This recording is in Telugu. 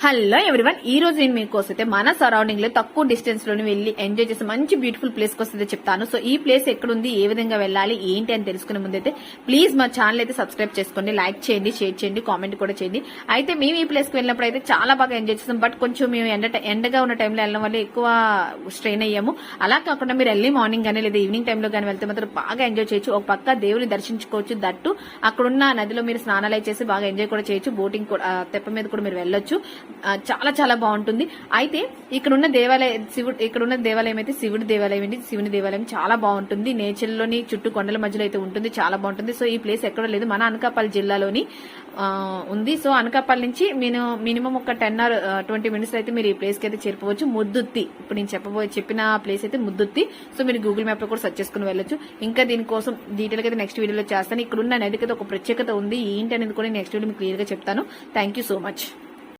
హలో ఎవ్రీవన్, ఈ రోజు నేను మీకోసం అయితే మన సరౌండింగ్ లో తక్కువ డిస్టెన్స్ లోని వెళ్లి ఎంజాయ్ చేసి మంచి బ్యూటిఫుల్ ప్లేస్ కి వస్తే చెప్తాను. సో ఈ ప్లేస్ ఎక్కడుంది, ఏ విధంగా వెళ్ళాలి, ఏంటి అని తెలుసుకునే ముందైతే ప్లీజ్ మా ఛానల్ అయితే సబ్స్క్రైబ్ చేసుకోండి, లైక్ చేయండి, షేర్ చేయండి, కామెంట్ కూడా చేయండి. అయితే మేము ఈ ప్లేస్ కి వెళ్ళినప్పుడు అయితే చాలా బాగా ఎంజాయ్ చేస్తాం. బట్ కొంచెం మేము ఎండగా ఉన్న టైంలో వెళ్ళడం వల్ల ఎక్కువ స్ట్రెయిన్ అయ్యాము. అలా కాకుండా మీరు ఎర్లీ మార్నింగ్ గానీ లేదా ఈవినింగ్ టైంలో కానీ వెళ్తే మాత్రం బాగా ఎంజాయ్ చేయొచ్చు. ఒక పక్క దేవుని దర్శించుకోవచ్చు, దట్టు అక్కడున్న నదిలో మీరు స్నానాలు చేసి బాగా ఎంజాయ్ కూడా చేయొచ్చు. బోటింగ్ కూడా తెప్ప మీద కూడా మీరు వెళ్ళొచ్చు. చాలా చాలా బాగుంటుంది. అయితే ఇక్కడున్న దేవాలయం అయితే శివుడి దేవాలయం అండి. శివుని దేవాలయం చాలా బాగుంటుంది. నేచర్ లోని చుట్టూ కొండల మధ్యలో అయితే ఉంటుంది, చాలా బాగుంటుంది. సో ఈ ప్లేస్ ఎక్కడ లేదు, మన అనకాపల్లి జిల్లాలోని ఉంది. సో అనకాపల్లి నుంచి మినిమం ఒక 10 or 20 minutes అయితే మీరు ఈ ప్లేస్ కి అయితే చేరుకోవచ్చు. ముద్దుత్తి, ఇప్పుడు నేను చెప్పిన ప్లేస్ అయితే ముద్దుత్తి. సో మీరు గూగుల్ మ్యాప్ లో కూడా సెర్చ్ చేసుకుని వెళ్ళొచ్చు. ఇంకా దీనికోసం డీటెయిల్ గా నెక్స్ట్ వీడియోలో చేస్తాను. ఇక్కడ ఉన్న నదికి ఒక ప్రత్యేకత ఉంది, ఏంటి అనేది కూడా నెక్స్ట్ వీడియో మీకు క్లియర్ గా చెప్తాను. Thank you so much.